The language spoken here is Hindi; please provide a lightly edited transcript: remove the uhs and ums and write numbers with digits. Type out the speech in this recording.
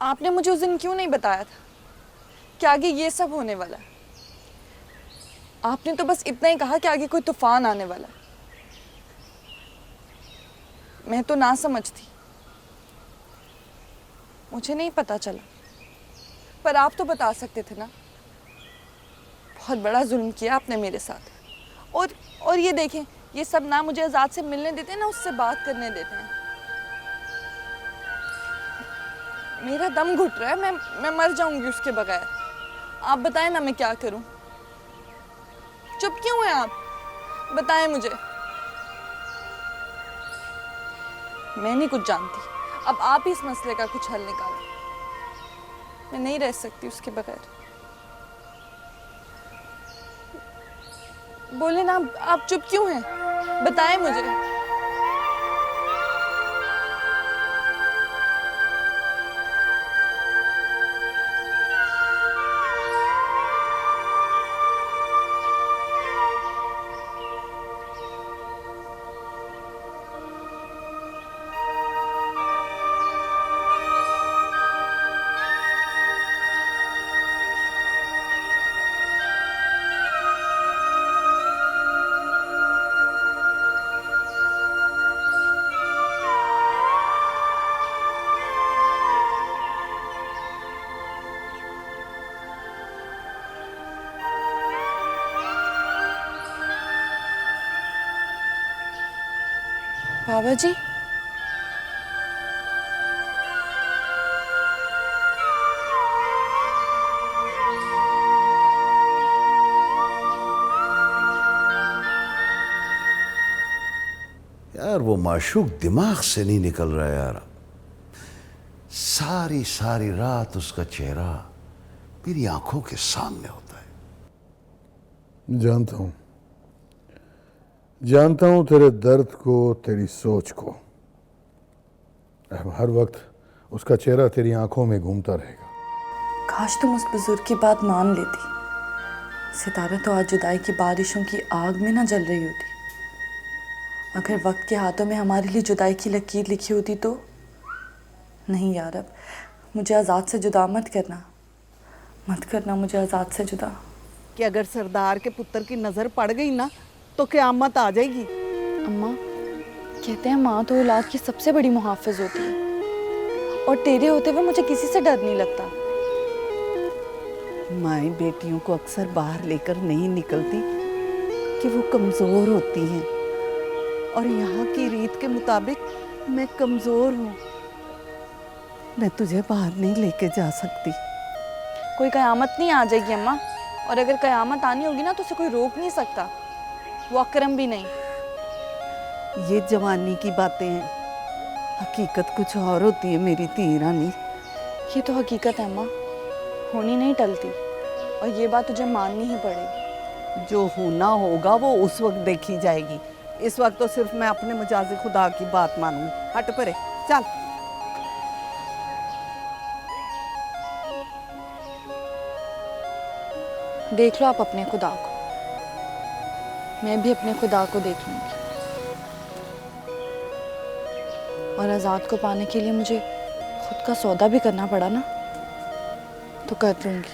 आपने मुझे उस दिन क्यों नहीं बताया था कि आगे ये सब होने वाला है? आपने तो बस इतना ही कहा कि आगे कोई तूफान आने वाला है। मैं तो ना समझ थी, मुझे नहीं पता चला। पर आप तो बता सकते थे ना। बहुत बड़ा जुल्म किया आपने मेरे साथ। और ये देखें, ये सब ना मुझे आजाद से मिलने देते हैं ना उससे बात करने देते हैं। मेरा दम घुट रहा है, मैं मर जाऊंगी उसके बगैर। आप बताएं ना मैं क्या करूं। चुप क्यों हैं आप? बताएं मुझे। मैं नहीं कुछ जानती, अब आप ही इस मसले का कुछ हल निकालें। मैं नहीं रह सकती उसके बगैर। बोले ना, आप चुप क्यों हैं? बताएं मुझे। बाबा जी, यार वो माशूक दिमाग से नहीं निकल रहा यार। सारी सारी रात उसका चेहरा मेरी आंखों के सामने होता है। जानता हूं तेरे दर्द को, तेरी सोच को। हर वक्त उसका चेहरा तेरी आंखों में घूमता रहेगा। काश तुम उस बुजुर्ग की बात मान लेती। सितारा तो आज जुदाई की बारिशों की आग में ना जल रही होती। अगर वक्त के हाथों में हमारे लिए जुदाई की लकीर लिखी होती तो। नहीं यार, अब मुझे आज़ाद से जुदा मत करना मुझे आज़ाद से जुदा। कि अगर सरदार के पुत्र की नजर पड़ गई ना तो क़यामत आ जाएगी। अम्मा, कहते हैं माँ तो औलाद की सबसे बड़ी मुहाफ़िज़ होती है, और तेरे होते हुए मुझे किसी से डर नहीं लगता। माएँ बेटियों को अक्सर बाहर लेकर नहीं निकलती कि वो कमज़ोर होती हैं, और यहाँ की रीत के मुताबिक मैं कमज़ोर हूँ। मैं तुझे बाहर नहीं लेके जा सकती। कोई क़यामत नहीं आ जाएगी अम्मा, और अगर क़यामत आनी होगी ना तो उसे कोई रोक नहीं सकता, वो अकरम भी नहीं। ये जवानी की बातें हैं, हकीकत कुछ और होती है मेरी धी रानी। ये तो हकीकत है अम्मा, होनी नहीं टलती, और ये बात तुझे माननी ही पड़ेगी। जो होना होगा वो उस वक्त देखी जाएगी। इस वक्त तो सिर्फ मैं अपने मजाजी खुदा की बात मानूंगी। हट परे, चल। देख लो आप अपने खुदा को, मैं भी अपने खुदा को देख लूंगी। और आज़ाद को पाने के लिए मुझे खुद का सौदा भी करना पड़ा ना, तो कर लूंगी।